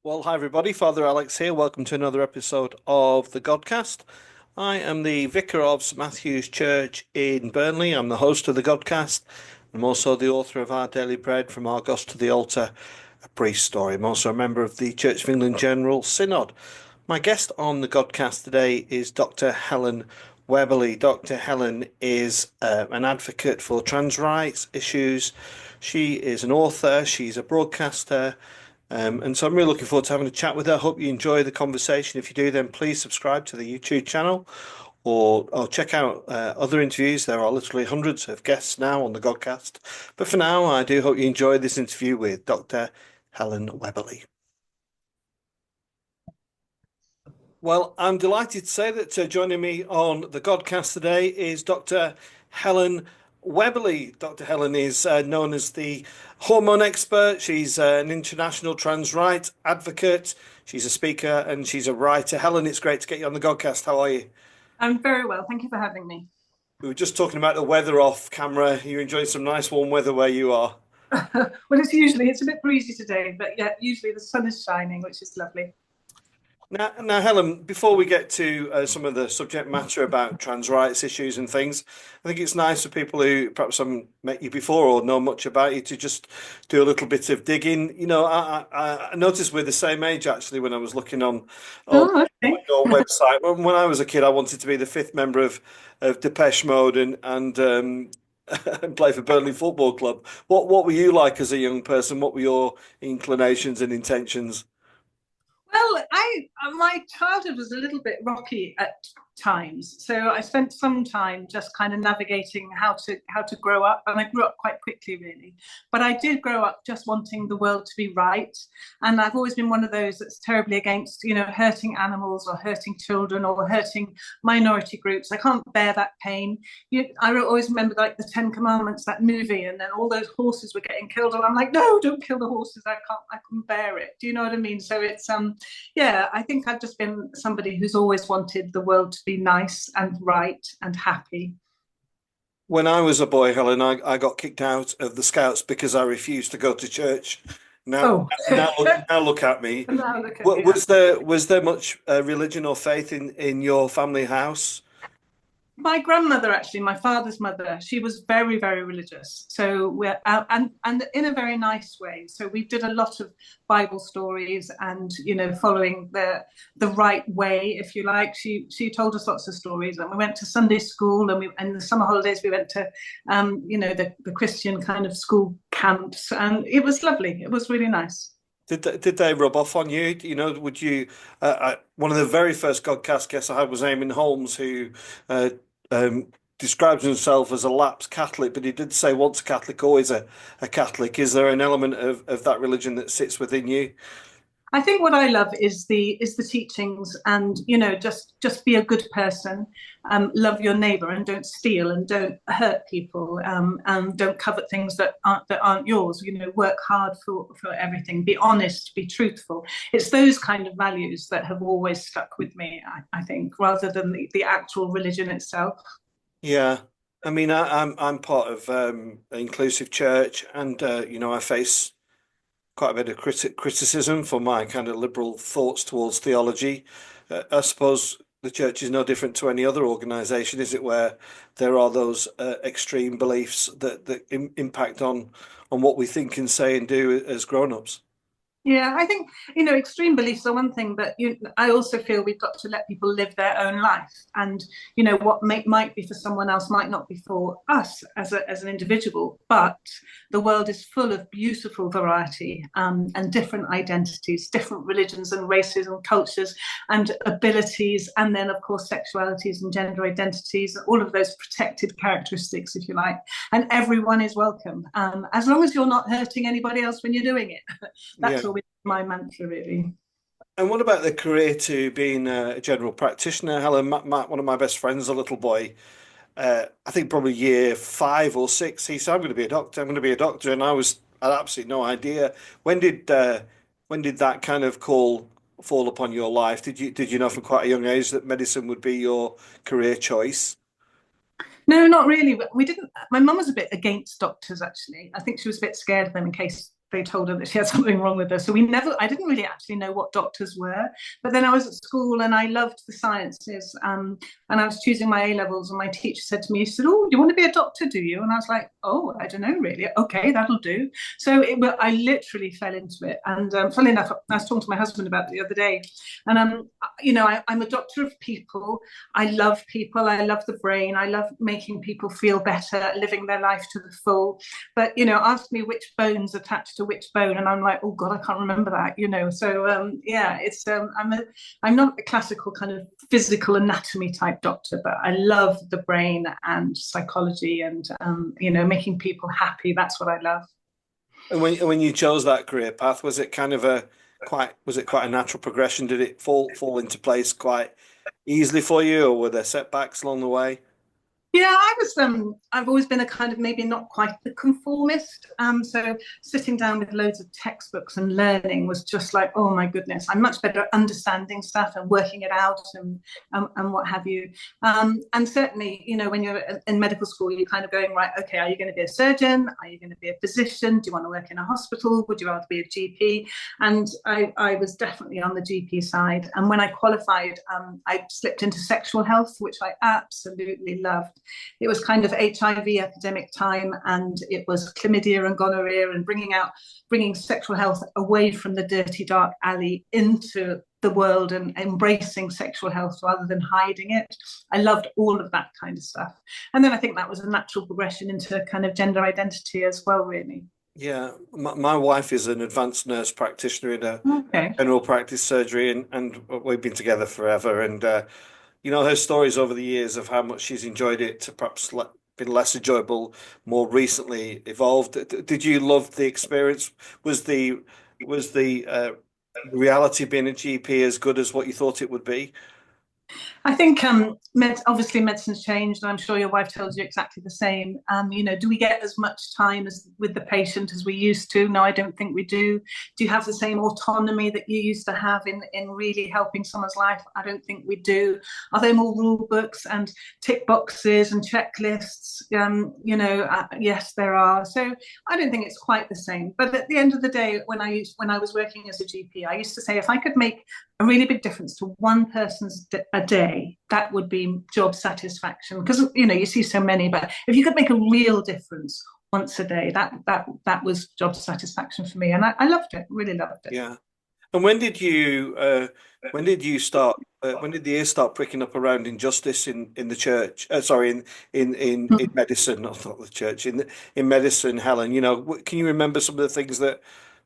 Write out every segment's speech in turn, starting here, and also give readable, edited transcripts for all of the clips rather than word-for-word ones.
Well, hi everybody, Father Alex here. Welcome to another episode of the Godcast. I am the vicar of St Matthew's Church in Burnley. I'm the host of the Godcast. I'm also the author of Our Daily Bread, From Our Goss to the Altar, a brief story. I'm also a member of the Church of England General Synod. My guest on the Godcast today is Dr. Helen Webberley. Dr. Helen is an advocate for trans rights issues. She is an author, she's a broadcaster, and so I'm really looking forward to having a chat with her. I hope you enjoy the conversation. If you do, then please subscribe to the YouTube channel or check out other interviews. There are literally hundreds of guests now on the Godcast. But for now, I do hope you enjoy this interview with Dr. Helen Webberley. Well, I'm delighted to say that joining me on the Godcast today is Dr. Helen Webberley. Dr. Helen is known as the hormone expert. She's an international trans rights advocate. She's a speaker and she's a writer. Helen, it's great to get you on the Godcast. How are you? I'm very well. Thank you for having me. We were just talking about the weather off camera. You're enjoying some nice warm weather where you are. Well, it's a bit breezy today, but yeah, usually the sun is shining, which is lovely. Now, Helen, before we get to some of the subject matter about trans rights issues and things, I think it's nice for people who perhaps haven't met you before or know much about you to just do a little bit of digging. You know, I noticed we're the same age actually when I was looking Oh, on okay. your website. When I was a kid, I wanted to be the fifth member of Depeche Mode and and play for Burnley Football Club. What were you like as a young person? What were your inclinations and intentions? Well, I my childhood was a little bit rocky at times, so I spent some time just kind of navigating how to grow up, and I grew up quite quickly, really. But I did grow up just wanting the world to be right, and I've always been one of those that's terribly against, hurting animals or hurting children or hurting minority groups. I can't bear that pain. I always remember like the Ten Commandments, that movie, and then all those horses were getting killed, and I'm like, no, don't kill the horses. I can't bear it. Do you know what I mean? So it's yeah, I think I've just been somebody who's always wanted the world to be nice and right and happy. When I was a boy, Helen, I got kicked out of the Scouts because I refused to go to church. Now, Oh, now look at me. now look at me. Was there much religion or faith in your family house? My grandmother, actually, my father's mother, she was very, very religious. So we're out, and in a very nice way. So we did a lot of Bible stories, and following the right way, if you like. She told us lots of stories, and we went to Sunday school, and the summer holidays we went to the Christian kind of school camps, and it was lovely. It was really nice. Did they rub off on you? You know, would you? One of the very first Godcast guests I had was Eamon Holmes, who uh, describes himself as a lapsed Catholic, but he did say once a Catholic, always a Catholic. Is there an element of that religion that sits within you? I think what I love is the teachings, and just be a good person, love your neighbour, and don't steal, and don't hurt people, and don't covet things that aren't yours. Work hard for everything. Be honest. Be truthful. It's those kind of values that have always stuck with me. I think, rather than the actual religion itself. Yeah, I mean, I'm part of an inclusive church, and I face quite a bit of criticism for my kind of liberal thoughts towards theology. I suppose the church is no different to any other organization, is it, where there are those extreme beliefs that impact on what we think and say and do as grown-ups. Yeah, I think, extreme beliefs are one thing, but I also feel we've got to let people live their own life. And, what might be for someone else might not be for us as an individual. But the world is full of beautiful variety, and different identities, different religions and races and cultures and abilities. And then, of course, sexualities and gender identities, all of those protected characteristics, if you like. And everyone is welcome, as long as you're not hurting anybody else when you're doing it. Yeah. That's always my mantra, really. And what about the career to being a general practitioner? Helen, Matt, one of my best friends, a little boy, I think probably year 5 or 6, he said, "I'm going to be a doctor. I'm going to be a doctor," and I had absolutely no idea. When did uh, when did that kind of call fall upon your life? Did you know from quite a young age that medicine would be your career choice? No, not really. We didn't. My mum was a bit against doctors, actually. I think she was a bit scared of them in case they told her that she had something wrong with her. So I didn't really actually know what doctors were. But then I was at school and I loved the sciences. And I was choosing my A levels, and my teacher said to me, she said, "Oh, you want to be a doctor, do you?" And I was like, "Oh, I don't know really. Okay, that'll do." So I literally fell into it. And funnily enough, I was talking to my husband about it the other day. And I'm a doctor of people. I love people. I love the brain. I love making people feel better, living their life to the full. But ask me which bone's attached to which bone, and I'm like, oh God, I can't remember that. So yeah, it's I'm not a classical kind of physical anatomy type doctor, but I love the brain and psychology and making people happy. That's what I love. And when you chose that career path, was it kind of was it quite a natural progression? Did it fall into place quite easily for you, or were there setbacks along the way? Yeah, I've always been a kind of maybe not quite the conformist. So sitting down with loads of textbooks and learning was just like, oh my goodness, I'm much better at understanding stuff and working it out and what have you. And certainly, when you're in medical school, you're kind of going, right, okay, are you going to be a surgeon? Are you going to be a physician? Do you want to work in a hospital? Would you rather be a GP? And I was definitely on the GP side. And when I qualified, I slipped into sexual health, which I absolutely loved. It was kind of HIV epidemic time, and it was chlamydia and gonorrhea, and bringing sexual health away from the dirty, dark alley into the world and embracing sexual health rather than hiding it. I loved all of that kind of stuff. And then I think that was a natural progression into kind of gender identity as well, really. Yeah, my wife is an advanced nurse practitioner in a Okay. general practice surgery, and we've been together forever. And her stories over the years of how much she's enjoyed it to perhaps been less enjoyable more recently evolved. Did you love the experience? Was the reality being a GP as good as what you thought it would be? I think obviously medicine's changed, and I'm sure your wife tells you exactly the same. Do we get as much time with the patient as we used to? No, I don't think we do. Do you have the same autonomy that you used to have in really helping someone's life? I don't think we do. Are there more rule books and tick boxes and checklists? Yes, there are. So I don't think it's quite the same. But at the end of the day, when I was working as a GP, I used to say if I could make a really big difference to one person's a day, that would be job satisfaction. Because you see so many, but if you could make a real difference once a day, that was job satisfaction for me, and I loved it, really loved it. Yeah. And when did you start? When did the ears start pricking up around injustice in the church? Sorry, in medicine, not the church, in medicine, Helen. Can you remember some of the things that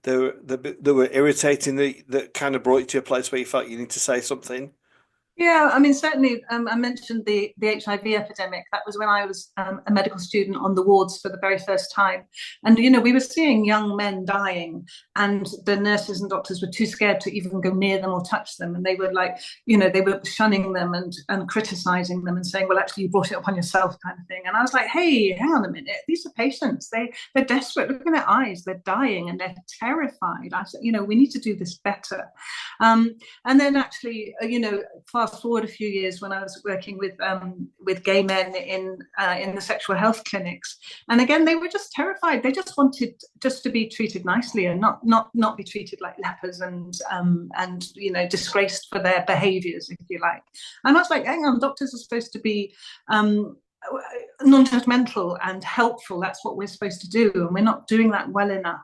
were irritating that kind of brought you to a place where you felt you need to say something? Yeah, I mean, certainly, I mentioned the HIV epidemic. That was when I was a medical student on the wards for the very first time. And, we were seeing young men dying, and the nurses and doctors were too scared to even go near them or touch them. And they were like, they were shunning them and criticizing them and saying, well, actually, you brought it upon yourself kind of thing. And I was like, hey, hang on a minute. These are patients. They're desperate. Look in their eyes. They're dying and they're terrified. I said, we need to do this better. And then actually, fast forward a few years when I was working with gay men in the sexual health clinics, and again they were just terrified. They just wanted just to be treated nicely and not be treated like lepers and disgraced for their behaviours, if you like. And I was like, hang on, doctors are supposed to be non-judgmental and helpful. That's what we're supposed to do, and we're not doing that well enough.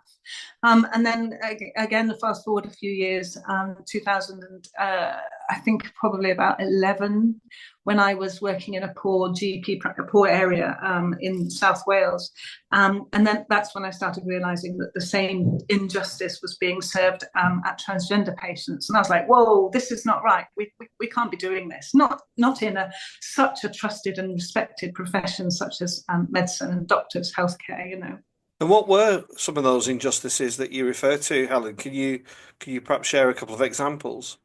And then again, fast forward a few years, 2000 and I think probably about 11, when I was working in a poor area in South Wales. And then that's when I started realizing that the same injustice was being served at transgender patients. And I was like, whoa, this is not right. We can't be doing this. Not in such a trusted and respected profession such as medicine and doctors, healthcare. And what were some of those injustices that you refer to, Helen? Can you perhaps share a couple of examples?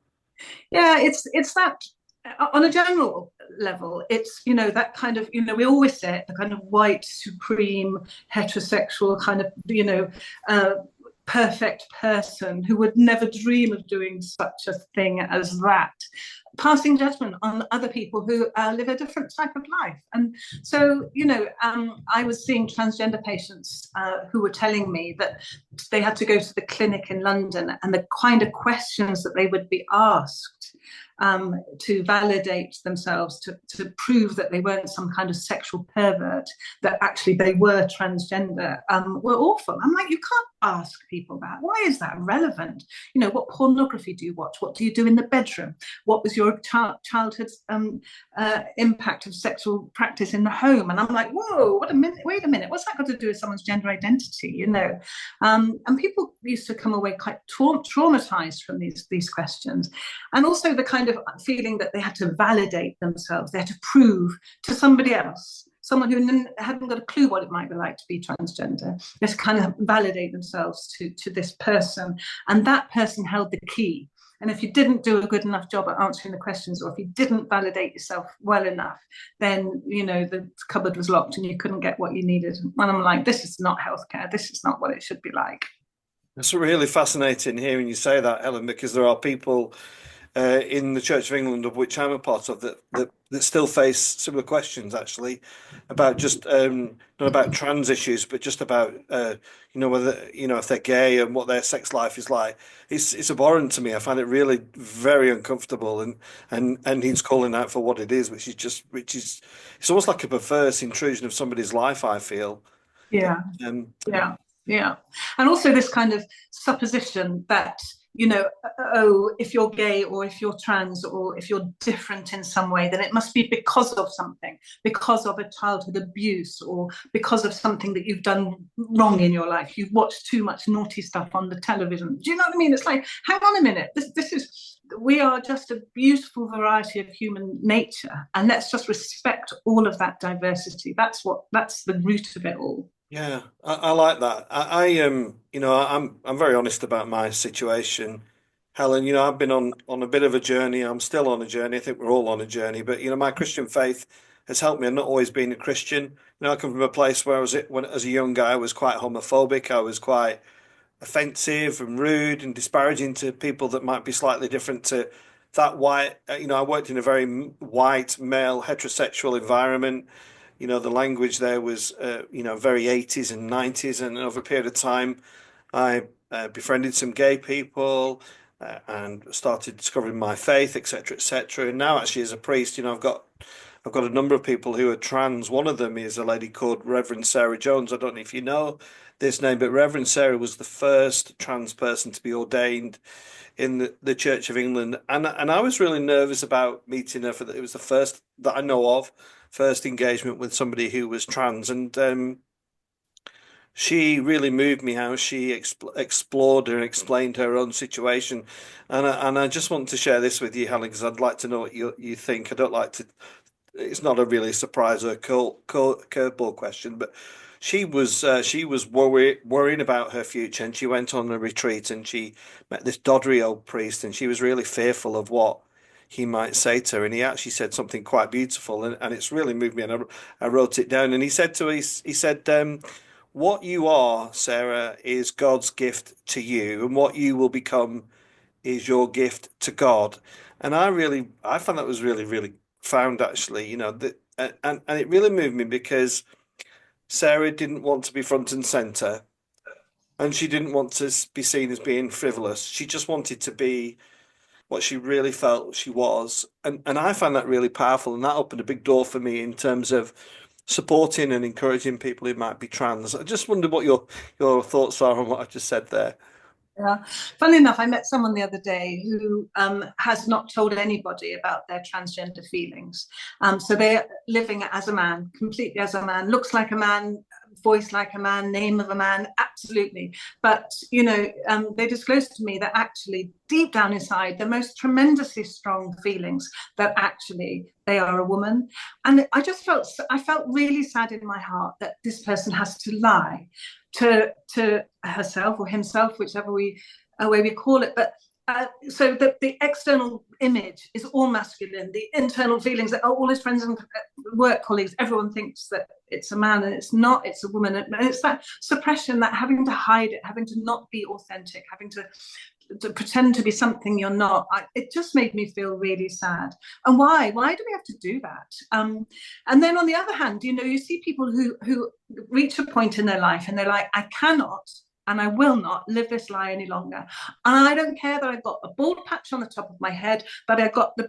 Yeah, it's that on a general level, it's that kind of we always say it, the kind of white supreme heterosexual kind of perfect person who would never dream of doing such a thing as that. passing judgment on other people who live a different type of life. And so, I was seeing transgender patients who were telling me that they had to go to the clinic in London, and the kind of questions that they would be asked to validate themselves, to prove that they weren't some kind of sexual pervert, that actually they were transgender, were awful. I'm like, you can't ask people that. Why is that relevant? What pornography do you watch? What do you do in the bedroom? What was your childhood impact of sexual practice in the home? And I'm like, whoa, wait a minute, what's that got to do with someone's gender identity? And people used to come away quite traumatized from these questions. And also the kind of feeling that they had to validate themselves, they had to prove to somebody else, someone who hadn't got a clue what it might be like to be transgender, just kind of validate themselves to this person. And that person held the key. And if you didn't do a good enough job at answering the questions, or if you didn't validate yourself well enough, then, the cupboard was locked and you couldn't get what you needed. And I'm like, this is not healthcare. This is not what it should be like. It's really fascinating hearing you say that, Helen, because there are people in the Church of England, of which I'm a part of, that still face similar questions, actually, about just not about trans issues, but just about whether if they're gay and what their sex life is like. It's abhorrent to me. I find it really very uncomfortable, and he's calling out for what it is, which is it's almost like a perverse intrusion of somebody's life, I feel. Yeah. Yeah. And also this kind of supposition that, if you're gay, or if you're trans, or if you're different in some way, then it must be because of something, because of a childhood abuse, or because of something that you've done wrong in your life. You've watched too much naughty stuff on the television. Do you know what I mean? It's like, hang on a minute, we are just a beautiful variety of human nature, and let's just respect all of that diversity. That's the root of it all. Yeah, I like that. I'm very honest about my situation, Helen. I've been on a bit of a journey. I'm still on a journey. I think we're all on a journey. But my Christian faith has helped me. I've not always been a Christian. I come from a place where when as a young guy I was quite homophobic. I was quite offensive and rude and disparaging to people that might be slightly different to that white. I worked in a very white male heterosexual environment. The language there was, very 80s and 90s. And over a period of time, I befriended some gay people and started discovering my faith, etc., etc. And now, actually, as a priest, I've got a number of people who are trans. One of them is a lady called Reverend Sarah Jones. I don't know if you know this name, but Reverend Sarah was the first trans person to be ordained in the Church of England, and I was really nervous about meeting her. It was the first that I know of, first engagement with somebody who was trans, and she really moved me how she explored and explained her own situation, and I just want to share this with you, Helen, because I'd like to know what you think. I don't like to. It's not a really surprise or curveball question, but she was worrying about her future, and she went on a retreat, and she met this doddery old priest, and she was really fearful of what he might say to her, and he actually said something quite beautiful, and it's really moved me, and I wrote it down, and he said to her, he said, "What you are, Sarah, is God's gift to you, and what you will become is your gift to God." And I found that was really, really found, actually, and it really moved me because Sarah didn't want to be front and center, and she didn't want to be seen as being frivolous. She just wanted to be what she really felt she was. And I found that really powerful, and that opened a big door for me in terms of supporting and encouraging people who might be trans. I just wondered what your thoughts are on what I just said there. Yeah. Funny enough, I met someone the other day who has not told anybody about their transgender feelings. So they're living as a man, completely as a man, looks like a man, voice like a man, name of a man, absolutely. But, they disclosed to me that actually deep down inside, the most tremendously strong feelings that actually they are a woman. And I felt really sad in my heart that this person has to lie to herself or himself, whichever way we call it. But so the external image is all masculine. The internal feelings that all his friends and work colleagues, everyone thinks that it's a man, and it's not. It's a woman, and it's that suppression, that having to hide it, having to not be authentic, having to to pretend to be something you're not. It just made me feel really sad. And why? Why do we have to do that? And then on the other hand, you see people who reach a point in their life and they're like, I cannot and I will not live this lie any longer. And I don't care that I've got a bald patch on the top of my head, but I've got the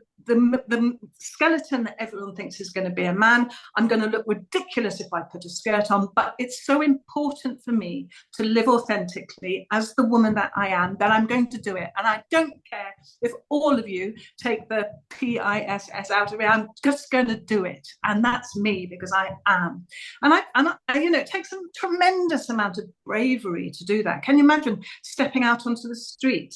skeleton that everyone thinks is going to be a man. I'm going to look ridiculous if I put a skirt on, but it's so important for me to live authentically as the woman that I am that I'm going to do it. And I don't care if all of you take the PISS out of it. I'm just going to do it. And that's me because I am. And it takes a tremendous amount of bravery to do that. Can you imagine stepping out onto the street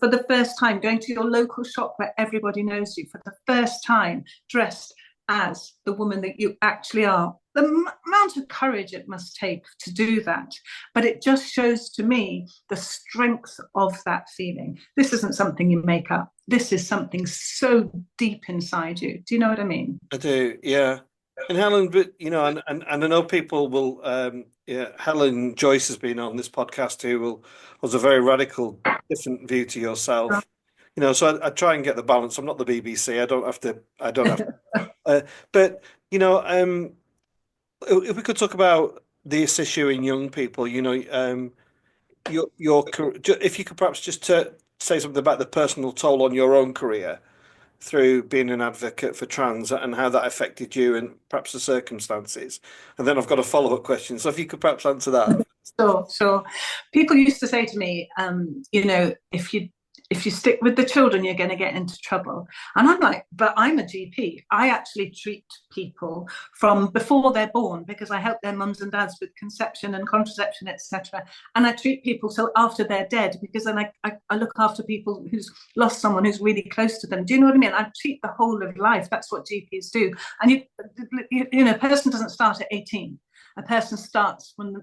for the first time, going to your local shop where everybody knows you for the first time, dressed as the woman that you actually are? The amount of courage it must take to do that. But it just shows to me the strength of that feeling. This isn't something you make up. This is something so deep inside you. Do you know what I mean? I do, yeah. And Helen, but and I know people will. Yeah, Helen Joyce has been on this podcast who has a very radical, different view to yourself. So I try and get the balance. I'm not the BBC. I don't have to. I don't have. But if we could talk about this issue in young people, if you could perhaps just say something about the personal toll on your own career through being an advocate for trans and how that affected you and perhaps the circumstances. And then I've got a follow-up question. So if you could perhaps answer that. Sure. People used to say to me, if you stick with the children, you're going to get into trouble. And I'm like, but I'm a GP. I actually treat people from before they're born because I help their mums and dads with conception and contraception, etc. And I treat people till after they're dead because then I look after people who's lost someone who's really close to them. Do you know what I mean? I treat the whole of life. That's what GPs do. And a person doesn't start at 18. A person starts when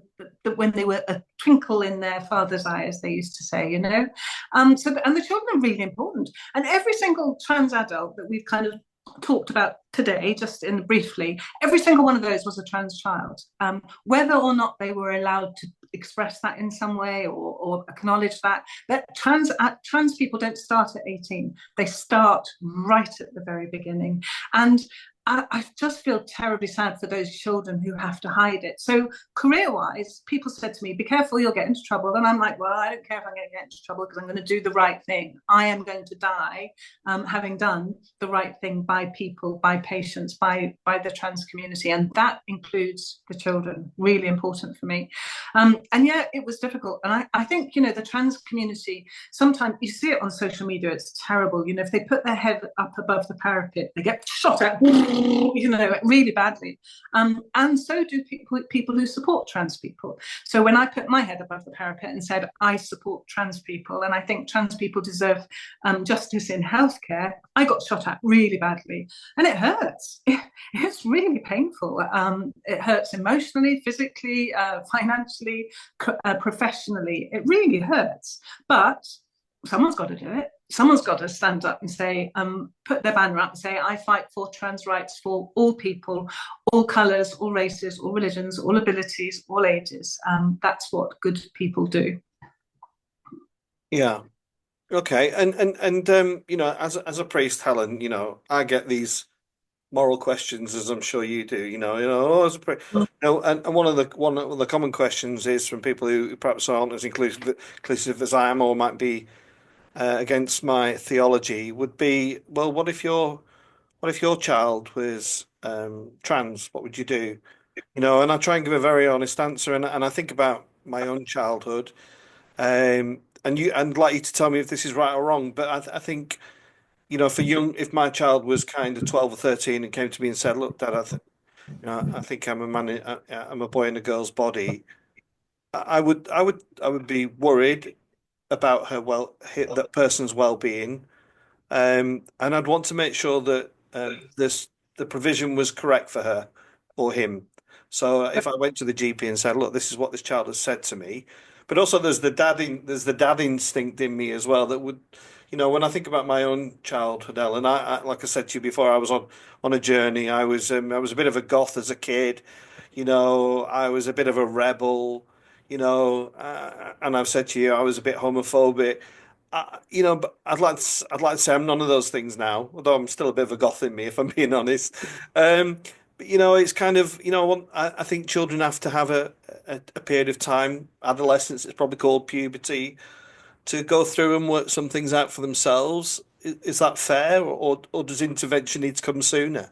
they were a twinkle in their father's eye, as they used to say, and the children are really important. And every single trans adult that we've kind of talked about today, just in briefly, every single one of those was a trans child, whether or not they were allowed to express that in some way or acknowledge that trans people don't start at 18. They start right at the very beginning. And I just feel terribly sad for those children who have to hide it. So career-wise, people said to me, be careful, you'll get into trouble. And I'm like, well, I don't care if I'm going to get into trouble because I'm going to do the right thing. I am going to die having done the right thing by people, by patients, by the trans community. And that includes the children, really important for me. And yeah, it was difficult. And I think, the trans community, sometimes you see it on social media, it's terrible. If they put their head up above the parapet, they get shot at really badly. And so do people who support trans people. So when I put my head above the parapet and said, I support trans people, and I think trans people deserve justice in healthcare, I got shot at really badly. And it hurts. It's really painful. It hurts emotionally, physically, financially, professionally. It really hurts. But someone's got to do it. Someone's got to stand up and say, put their banner up and say, I fight for trans rights for all people, all colours, all races, all religions, all abilities, all ages. That's what good people do. Yeah. Okay. And as a priest, Helen, I get these moral questions, as I'm sure you do. As a priest, and one of the common questions is from people who perhaps aren't as inclusive as I am, or might be against my theology, would be, well, what if your child was trans? What would you do? And I try and give a very honest answer, and I think about my own childhood, and I'd like you to tell me if this is right or wrong. But I think, if my child was kind of 12 or 13 and came to me and said, "Look, Dad, I think I'm a man, I'm a boy in a girl's body," I would be worried about that person's well-being, and I'd want to make sure that the provision was correct for her or him. So if I went to the GP and said, "Look, this is what this child has said to me," but also there's the dad instinct in me as well that would, when I think about my own childhood, Ellen, I like I said to you before, I was on a journey. I was a bit of a goth as a kid. I was a bit of a rebel. And I've said to you, I was a bit homophobic. but I'd like to say I'm none of those things now, although I'm still a bit of a goth in me, if I'm being honest. But it's kind of, I think children have to have a period of time, adolescence, it's probably called puberty, to go through and work some things out for themselves. Is that fair, or does intervention need to come sooner?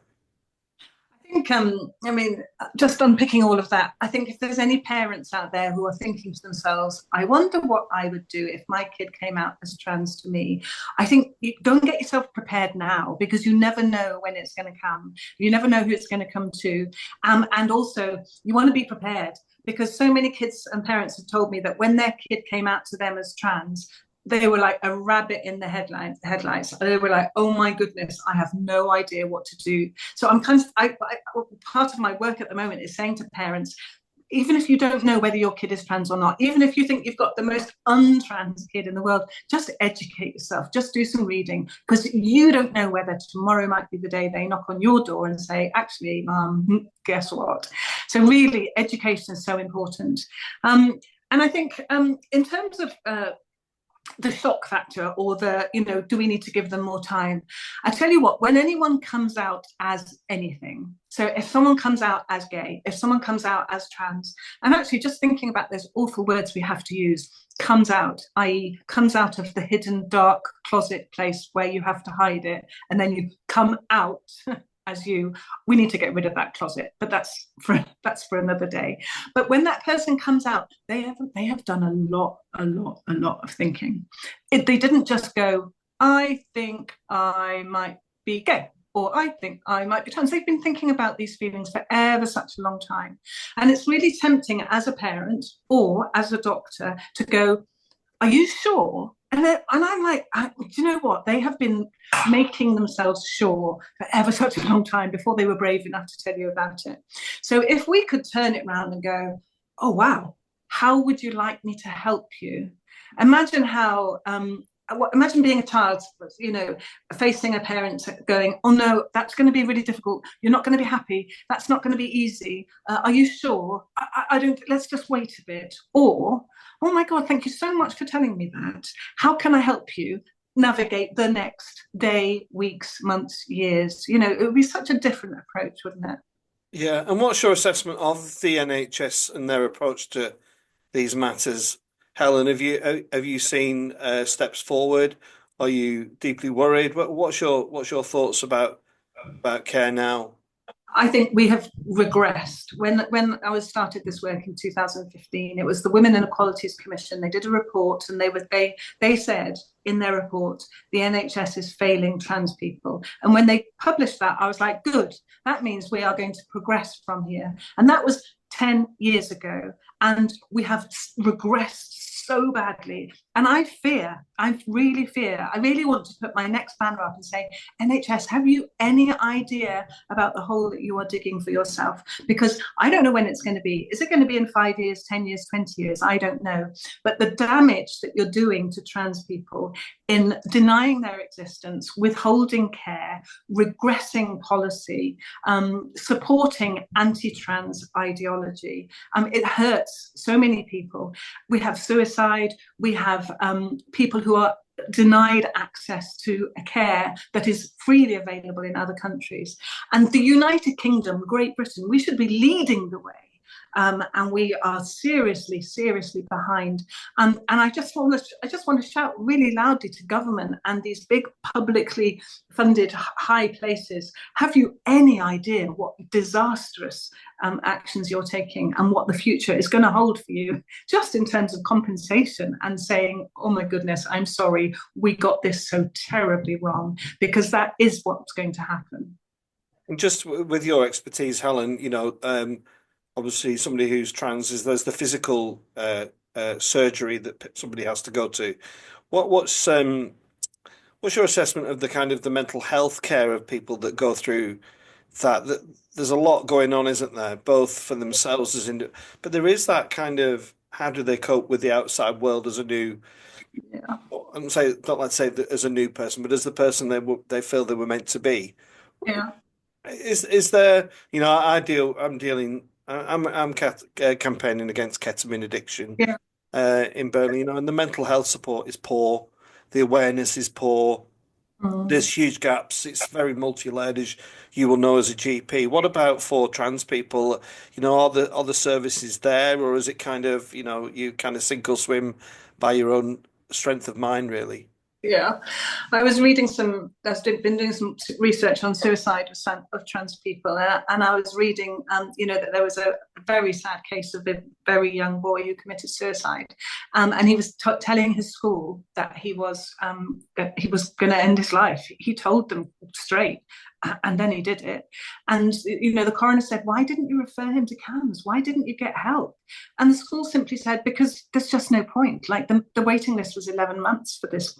I think, I mean, just unpicking all of that, I think if there's any parents out there who are thinking to themselves, I wonder what I would do if my kid came out as trans to me, I think you go and get yourself prepared now because you never know when it's going to come. You never know who it's going to come to. And also, you want to be prepared because so many kids and parents have told me that when their kid came out to them as trans, they were like a rabbit in the headlights. They were like, oh my goodness, I have no idea what to do. So I'm kind of, part of my work at the moment is saying to parents, even if you don't know whether your kid is trans or not, even if you think you've got the most untrans kid in the world, just educate yourself, just do some reading, because you don't know whether tomorrow might be the day they knock on your door and say, actually, guess what? So really, education is so important. And I think in terms of the shock factor or do we need to give them more time? I tell you what, when anyone comes out as anything, so if someone comes out as gay, if someone comes out as trans, I'm actually just thinking about those awful words we have to use, comes out, i.e. comes out of the hidden dark closet place where you have to hide it, and then you come out as you, we need to get rid of that closet, but that's for another day. But when that person comes out, they have done a lot of thinking. They didn't just go, I think I might be gay, or I think I might be trans. They've been thinking about these feelings for ever such a long time. And it's really tempting as a parent or as a doctor to go, are you sure? And I'm like, do you know what? They have been making themselves sure for ever such a long time before they were brave enough to tell you about it. So if we could turn it around and go, oh, wow, how would you like me to help you? Imagine how imagine being a child, facing a parent going, oh no, that's going to be really difficult. You're not going to be happy. That's not going to be easy. Are you sure? I don't, let's just wait a bit. Or, oh my God, thank you so much for telling me that. How can I help you navigate the next day, weeks, months, years? It would be such a different approach, wouldn't it? Yeah, and what's your assessment of the NHS and their approach to these matters? Helen, have you seen steps forward? Are you deeply worried? What's your thoughts about care now? I think we have regressed. When I was started this work in 2015, it was the Women and Equalities Commission. They did a report, and they said in their report the NHS is failing trans people. And when they published that, I was like, good. That means we are going to progress from here. And that was 10 years ago, and we have regressed so badly. And I really want to put my next banner up and say, NHS, have you any idea about the hole that you are digging for yourself? Because I don't know when it's going to be. Is it going to be in 5 years, 10 years, 20 years? I don't know. But the damage that you're doing to trans people in denying their existence, withholding care, regressing policy, supporting anti-trans ideology, it hurts so many people. We have suicide, we have people who are denied access to a care that is freely available in other countries. And the United Kingdom, Great Britain, we should be leading the way. And we are seriously, seriously behind. And I just want to shout really loudly to government and these big publicly funded high places. Have you any idea what disastrous actions you're taking and what the future is going to hold for you, just in terms of compensation and saying, oh my goodness, I'm sorry, we got this so terribly wrong, because that is what's going to happen. And just with your expertise, Helen, obviously somebody who's trans there's the physical surgery that somebody has to go to. What's your assessment of the kind of the mental health care of people that go through that? That there's a lot going on, isn't there? Both for themselves but there is that kind of how do they cope with the outside world as a new, Yeah. I'm say not let's say that as a new person, but as the person they feel they were meant to be. Yeah. Is there, I'm dealing, I'm campaigning against ketamine addiction Yeah. in Burnley, and the mental health support is poor. the awareness is poor. Mm. There's huge gaps. It's very multi-layered, as you will know as a GP. What about for trans people? Are the services there, or is it kind of, you kind of sink or swim by your own strength of mind, really? Yeah, I was reading I've been doing some research on suicide of trans people, and I was reading, that there was a very sad case of a very young boy who committed suicide, and he was telling his school that he was going to end his life. He told them straight, and then he did it. And the coroner said, "Why didn't you refer him to CAMHS? Why didn't you get help?" And the school simply said, "Because there's just no point. Like the waiting list was 11 months for this,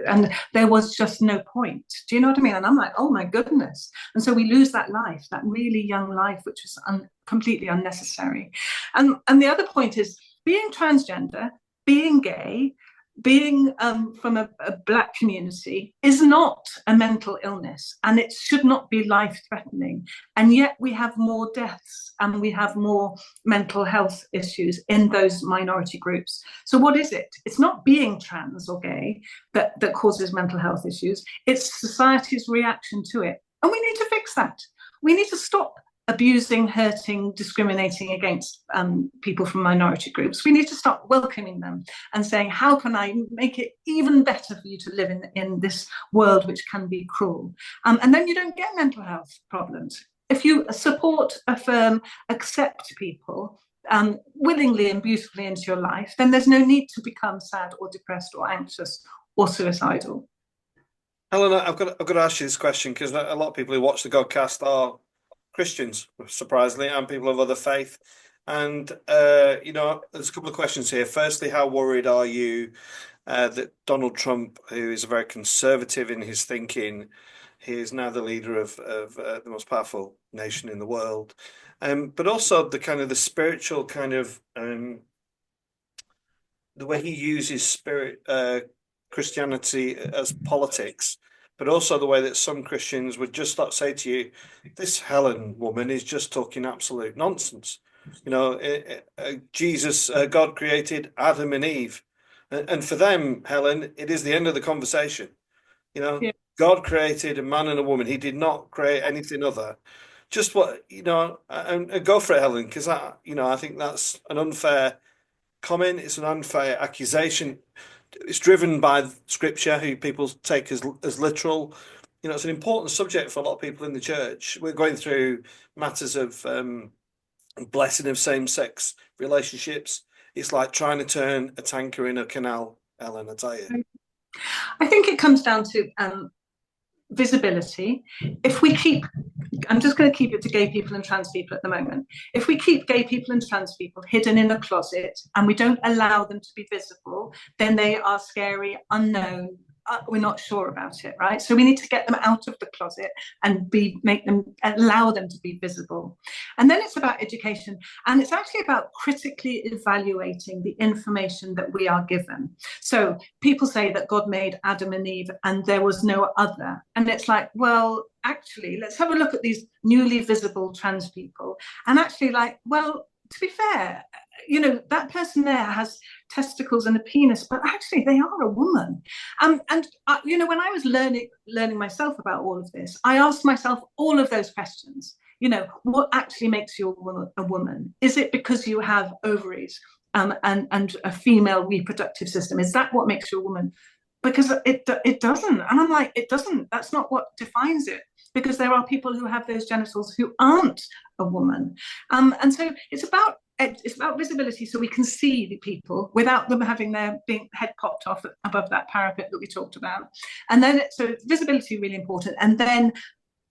and there was just no point." Do you know what I mean? And I'm like, oh my goodness. And so we lose that life, that really young life, which is completely unnecessary. And the other point is being transgender, being gay, being from a Black community is not a mental illness, and it should not be life-threatening. And yet we have more deaths and we have more mental health issues in those minority groups. So what is it? It's not being trans or gay that causes mental health issues. It's society's reaction to it. And we need to fix that. We need to stop abusing, hurting, discriminating against people from minority groups. We need to start welcoming them and saying, how can I make it even better for you to live in this world which can be cruel? And then you don't get mental health problems. If you support, affirm, accept people willingly and beautifully into your life, then there's no need to become sad or depressed or anxious or suicidal. Helen, I've got to ask you this question because a lot of people who watch the Godcast are Christians, surprisingly, and people of other faith. And there's a couple of questions here. Firstly, how worried are you that Donald Trump, who is very conservative in his thinking, he is now the leader of the most powerful nation in the world, but also the kind of the spiritual kind of the way he uses Christianity as politics, but also the way that some Christians would just not say to you, this Helen woman is just talking absolute nonsense. Jesus, God created Adam and Eve. And for them, Helen, it is the end of the conversation. Yeah. God created a man and a woman. He did not create anything other. Just what, and go for it, Helen, because I think that's an unfair comment. It's an unfair accusation. It's driven by scripture, who people take as literal. It's an important subject for a lot of people in the church. We're going through matters of blessing of same-sex relationships. It's like trying to turn a tanker in a canal, Ellen, I tell you. I think it comes down to visibility. I'm just going to keep it to gay people and trans people at the moment. If we keep gay people and trans people hidden in a closet and we don't allow them to be visible, then they are scary, unknown. We're not sure about it, right? So we need to get them out of the closet and allow them to be visible. And then it's about education, and it's actually about critically evaluating the information that we are given. So people say that God made Adam and Eve and there was no other. And it's like, well, actually, let's have a look at these newly visible trans people. And actually, to be fair, that person there has testicles and a penis, but actually they are a woman. When I was learning myself about all of this, I asked myself all of those questions. What actually makes you a woman? Is it because you have ovaries and a female reproductive system? Is that what makes you a woman? Because it doesn't. And I'm like, it doesn't. That's not what defines it. Because there are people who have those genitals who aren't a woman. And so it's about visibility, so we can see the people without them having their head popped off above that parapet that we talked about. And then, so visibility really important. And then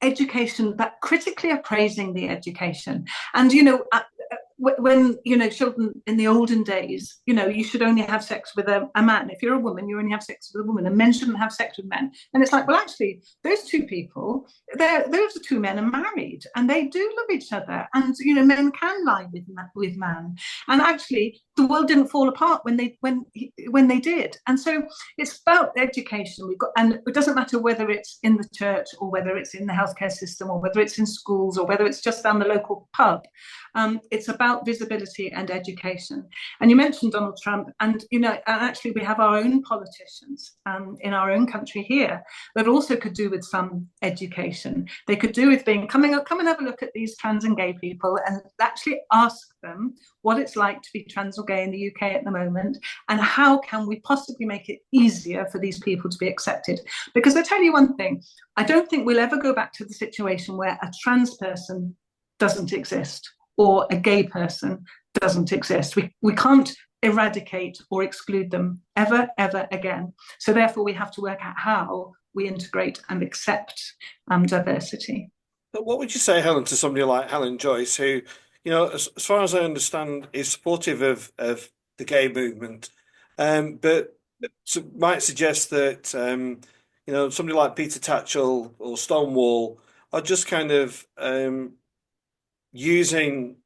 education, but critically appraising the education. And, when, children in the olden days, you should only have sex with a man. If you're a woman, you only have sex with a woman, and men shouldn't have sex with men. And it's like, well, actually, those two people, those two men are married and they do love each other. And, men can lie with man. And actually, the world didn't fall apart when they did. And so it's about education. And it doesn't matter whether it's in the church or whether it's in the healthcare system or whether it's in schools or whether it's just down the local pub. It's about about visibility and education. And you mentioned Donald Trump, and actually we have our own politicians in our own country here that also could do with some education. They could do with come and have a look at these trans and gay people and actually ask them what it's like to be trans or gay in the UK at the moment, and how can we possibly make it easier for these people to be accepted. Because I tell you one thing, I don't think we'll ever go back to the situation where a trans person doesn't exist or a gay person doesn't exist. We can't eradicate or exclude them ever again. So therefore we have to work out how we integrate and accept diversity. But what would you say, Helen, to somebody like Helen Joyce, who, as far as I understand, is supportive of the gay movement, but might suggest that somebody like Peter Tatchell or Stonewall are just kind of using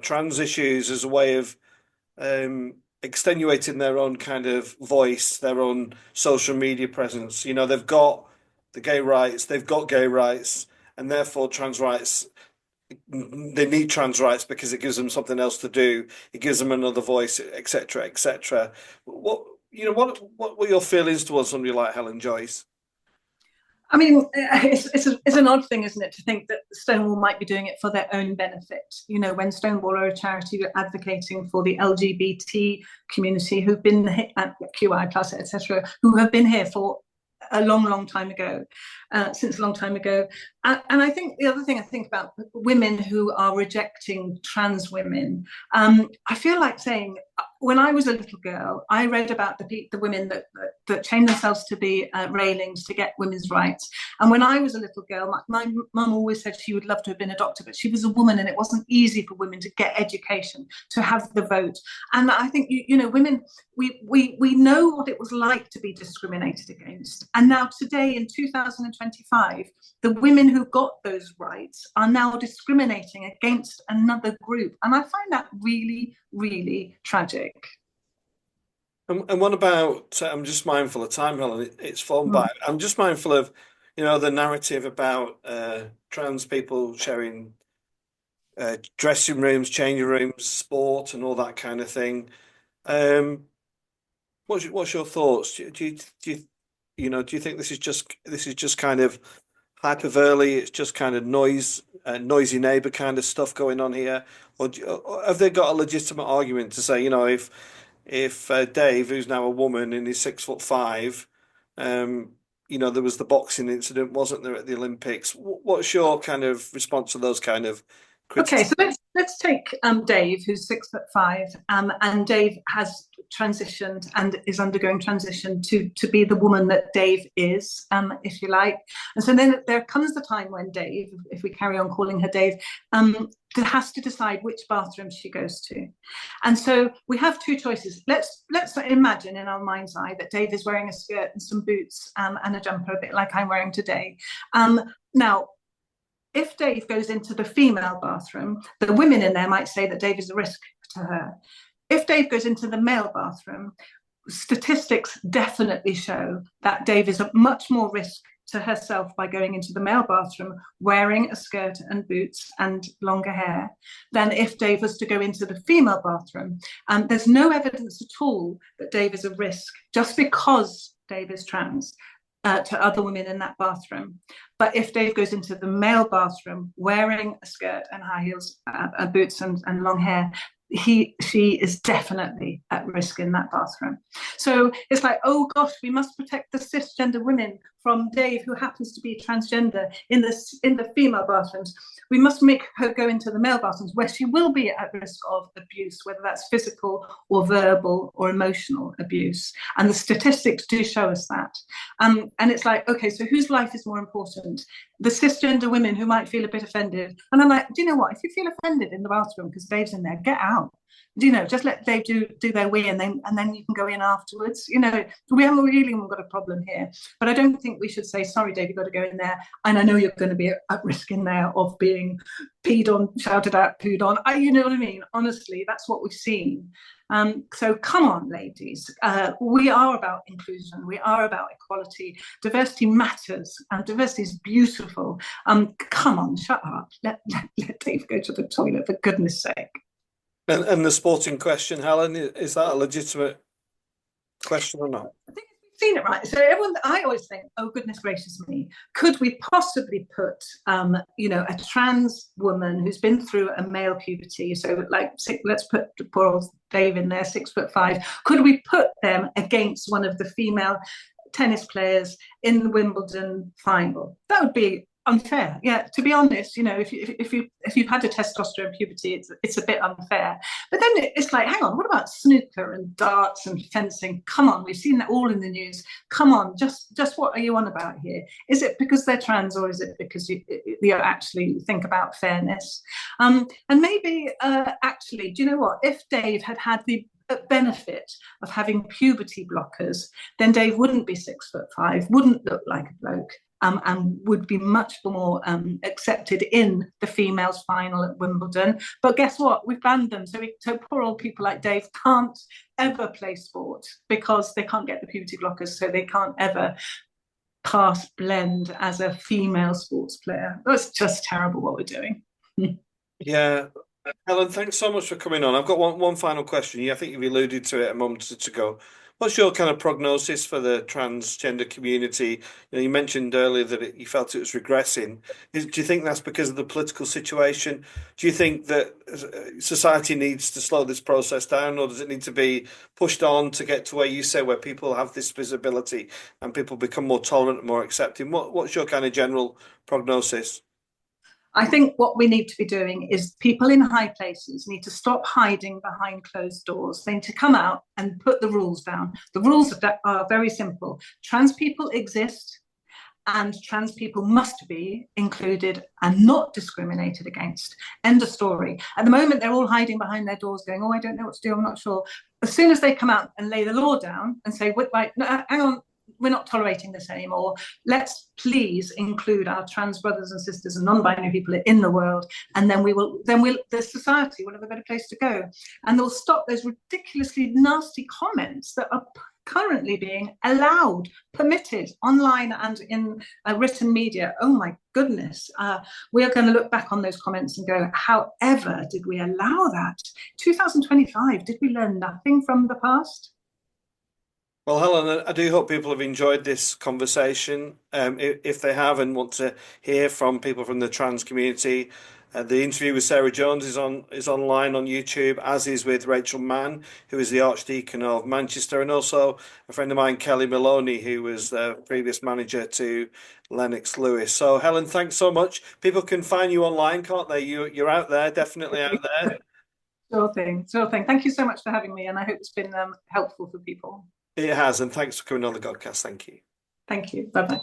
trans issues as a way of extenuating their own kind of voice, their own social media presence. They've got the gay rights, they've got gay rights, and therefore trans rights. They need trans rights because it gives them something else to do. It gives them another voice, etc., etc. What were your feelings towards somebody like Helen Joyce? I mean, it's an odd thing, isn't it, to think that Stonewall might be doing it for their own benefit. When Stonewall are a charity advocating for the LGBT community who've been QI plus, etc., who have been here for a long time ago, since a long time ago. And I think the other thing I think about women who are rejecting trans women, I feel like saying, when I was a little girl, I read about the women that chained themselves to the railings to get women's rights. And when I was a little girl, my mum always said she would love to have been a doctor, but she was a woman and it wasn't easy for women to get education, to have the vote. And I think, women, we know what it was like to be discriminated against. And now today in 2025, the women who got those rights are now discriminating against another group. And I find that really, really tragic. And what about, I'm just mindful of time, Helen, it's flown by. I'm just mindful of, the narrative about trans people sharing dressing rooms, changing rooms, sport, and all that kind of thing. What's your thoughts? Do you think this is just kind of hyperbole? It's just kind of noisy neighbor kind of stuff going on here, or have they got a legitimate argument to say, if Dave, who's now a woman and is 6'5", there was the boxing incident, wasn't there, at the Olympics? What's your kind of response to those kind of criticisms? Okay, so let's take Dave, who's 6'5", and Dave has transitioned and is undergoing transition to be the woman that Dave is, if you like. And so then there comes the time when Dave, if we carry on calling her Dave, has to decide which bathroom she goes to. And so we have two choices. Let's imagine in our mind's eye that Dave is wearing a skirt and some boots and a jumper, a bit like I'm wearing today. Now, if Dave goes into the female bathroom, the women in there might say that Dave is a risk to her. If Dave goes into the male bathroom, statistics definitely show that Dave is at much more risk to herself by going into the male bathroom wearing a skirt and boots and longer hair than if Dave was to go into the female bathroom. There's no evidence at all that Dave is a risk just because Dave is trans to other women in that bathroom. But if Dave goes into the male bathroom wearing a skirt and high heels, boots and long hair, she is definitely at risk in that bathroom. So it's like, oh gosh, we must protect the cisgender women from Dave, who happens to be transgender, in the female bathrooms. We must make her go into the male bathrooms where she will be at risk of abuse, whether that's physical or verbal or emotional abuse. And the statistics do show us that. And it's like, okay, so whose life is more important? The cisgender women who might feel a bit offended. And I'm like, do you know what? If you feel offended in the bathroom because Dave's in there, get out. Just let Dave do their wee and then you can go in afterwards. We haven't really got a problem here. But I don't think we should say, sorry, Dave, you've got to go in there. And I know you're going to be at risk in there of being peed on, shouted at, pooed on. You know what I mean? Honestly, that's what we've seen. So come on, ladies. We are about inclusion. We are about equality. Diversity matters. Diversity is beautiful. Come on, shut up. Let Dave go to the toilet, for goodness sake. And the sporting question, Helen, is that a legitimate question or not? I think we've seen it right. So everyone, I always think, oh goodness gracious me, could we possibly put, a trans woman who's been through a male puberty? So like, let's put poor old Dave in there, 6'5". Could we put them against one of the female tennis players in the Wimbledon final? That would be unfair. Yeah, to be honest, if you've had a testosterone puberty, it's a bit unfair. But then it's like, hang on, what about snooker and darts and fencing? Come on, we've seen that all in the news. Come on, just what are you on about here? Is it because they're trans, or is it because you actually think about fairness? And maybe actually, do you know what? If Dave had had the benefit of having puberty blockers, then Dave wouldn't be 6'5", wouldn't look like a bloke, and would be much more accepted in the females' final at Wimbledon. But guess what? We've banned them. So poor old people like Dave can't ever play sport because they can't get the puberty blockers, so they can't ever pass blend as a female sports player. That's just terrible what we're doing. Yeah. Helen, thanks so much for coming on. I've got one final question. I think you've alluded to it a moment ago. What's your kind of prognosis for the transgender community? You mentioned earlier that you felt it was regressing. Do you think that's because of the political situation? Do you think that society needs to slow this process down, or does it need to be pushed on to get to where you say, where people have this visibility and people become more tolerant and more accepting? What's your kind of general prognosis? I think what we need to be doing is people in high places need to stop hiding behind closed doors. They need to come out and put the rules down. The rules are very simple. Trans people exist, and trans people must be included and not discriminated against. End of story. At the moment, they're all hiding behind their doors going, oh, I don't know what to do, I'm not sure. As soon as they come out and lay the law down and say, wait, no, hang on, we're not tolerating this anymore. Let's please include our trans brothers and sisters and non-binary people in the world, and then the society will have a better place to go, and they'll stop those ridiculously nasty comments that are currently being allowed, permitted online and in written media. Oh my goodness, we are going to look back on those comments and go, however did we allow that? 2025, did we learn nothing from the past? Well, Helen, I do hope people have enjoyed this conversation. If they have and want to hear from people from the trans community, the interview with Sarah Jones is online on YouTube, as is with Rachel Mann, who is the Archdeacon of Manchester, and also a friend of mine, Kelly Maloney, who was the previous manager to Lennox Lewis. So, Helen, thanks so much. People can find you online, can't they? You're out there, definitely out there. Sure thing, sure thing. Thank you so much for having me, and I hope it's been helpful for people. It has, and thanks for coming on the podcast. Thank you. Thank you. Bye bye.